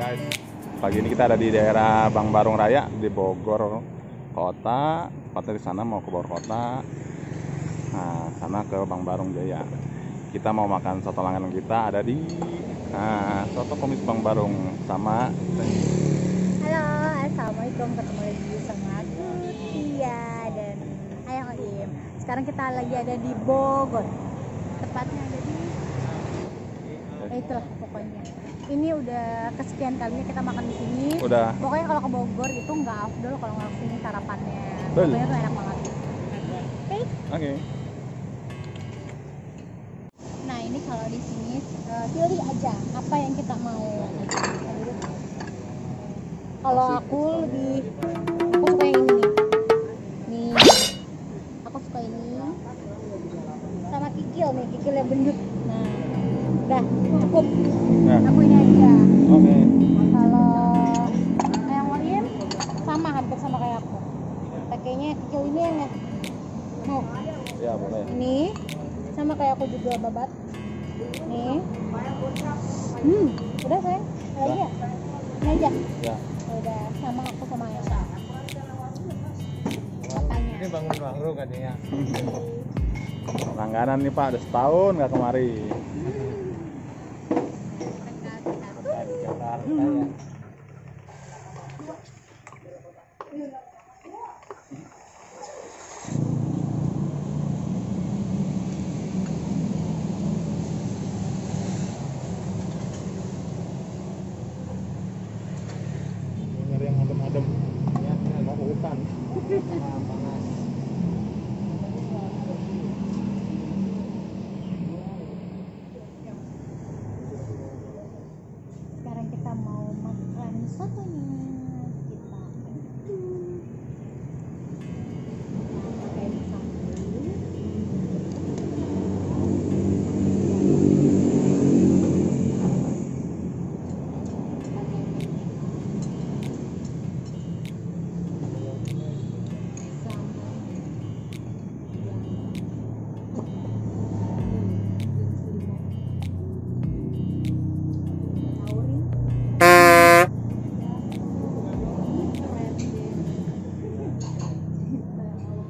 Guys, pagi ini kita ada di daerah Bang Barung Raya di Bogor Kota. Tepatnya di sana mau ke Bogor Kota. Nah, sana ke Bang Barung Jaya. Kita mau makan soto langganan kita ada di soto kumis Bang Barung sama. Halo, assalamualaikum, ketemu lagi sama aku Tia dan Ayang Oim. Sekarang kita lagi ada di Bogor, tepatnya ada di itulah pokoknya. Ini udah kesekian kalinya kita makan di sini. Udah. Pokoknya kalau ke Bogor itu nggak afdol kalau nggak kesini sarapannya. Betul. Pokoknya tuh enak banget. Oke. Nah ini kalau di sini pilih aja apa yang kita mau. Kalau aku suka yang ini nih. Aku suka ini sama kikil nih, kikil yang bendut. Nah, udah cukup. Nah. Aku ini aja. Oke. Kalau yang lain sama, hampir sama kayak aku. Pakainya kikil ini yang mau. Ya boleh. Ini sama kayak aku juga babat. Nih. Udah sayang. Ada lagi ya? Ini aja. Ya. Udah sama aku sama yang katanya. Ini bangun katanya. Langganan nih Pak, udah setahun nggak kemari. Jakarta ya. Nyari yang adem-adem. Ya, Mau ke hutan. panas. Sekarang kita mau makan sotonya. Kita pakai sambal.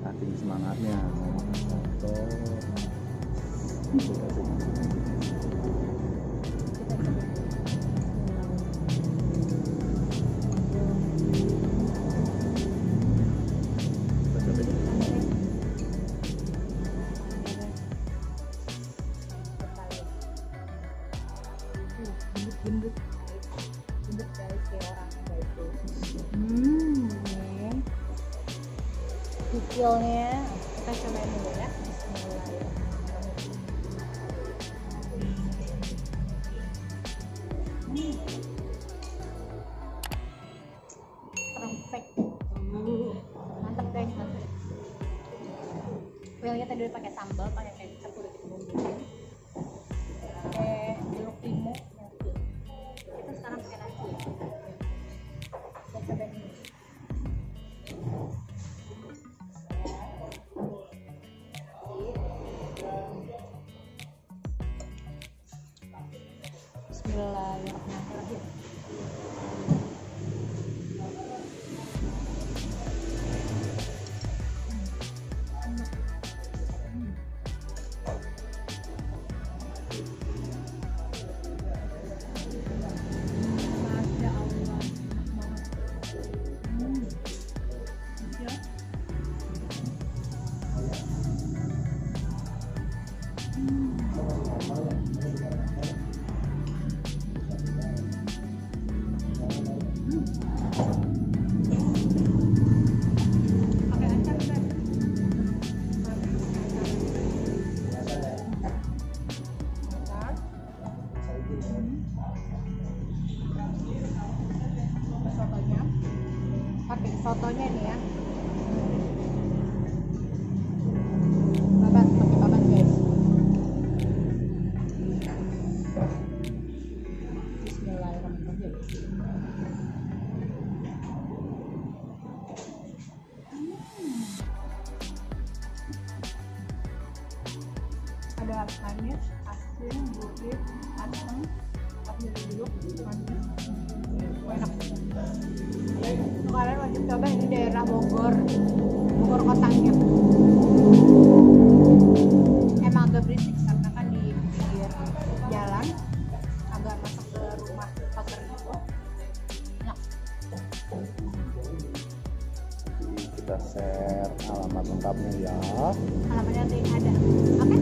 Saking semangatnya mau makan soto. Gendut guys, kayak orang baik tuh. Nih kikilnya kita cobain dulu ya. Perfect. Mantap guys, mantap. Well, tadi udah pakai sambal, pakai kecap, udah kita bumbuin. Pakai jeruk limau. Kita sekarang pakai nasi. Kita cobain ini. Bismillahirrahmanirrahim. Masya Allah, enak banget. Ya. Pakai acar guys. Acar. Sotonya. Pakai sotonya nih ya. Babat, pakai babat guys. Bismillahirrahmanirrahim. Ada manis, asin, gurih, asam, tapi jeruk, manis. enak. Kalian wajib coba, ini daerah Bogor kotanya. Emang agak berisik karena kan di pinggir jalan, agak masuk ke rumah pagar gitu. Enak. Kita share alamat lengkapnya ya. Alamatnya nanti ada. Oke?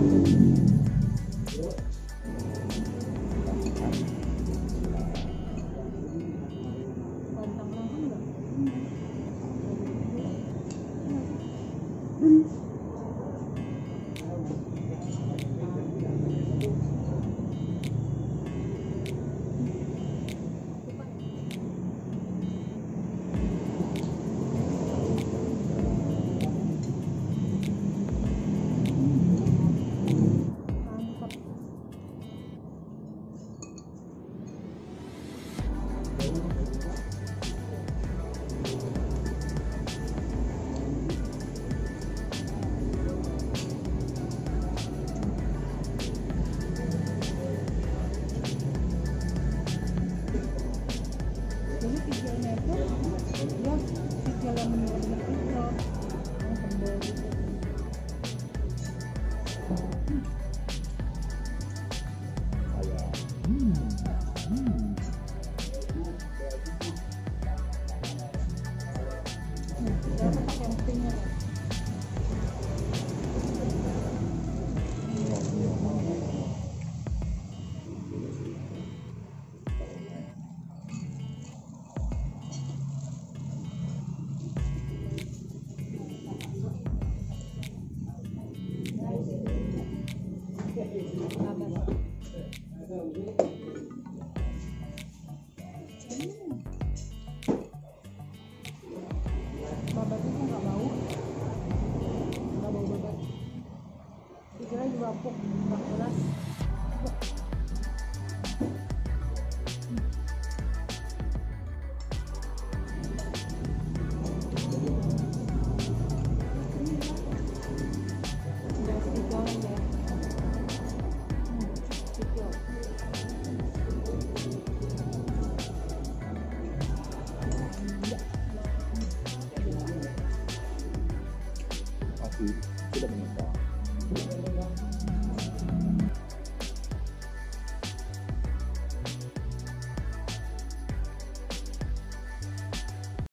Jadi videonya itu dia video yang benar-benar itu yang tembel gitu. Saya pakai yang pinknya. Babatnya nggak bau babat. Dikira juga empuk, nggak keras. Udah sedikit aja. Sedikit. Masih tidak menyesal.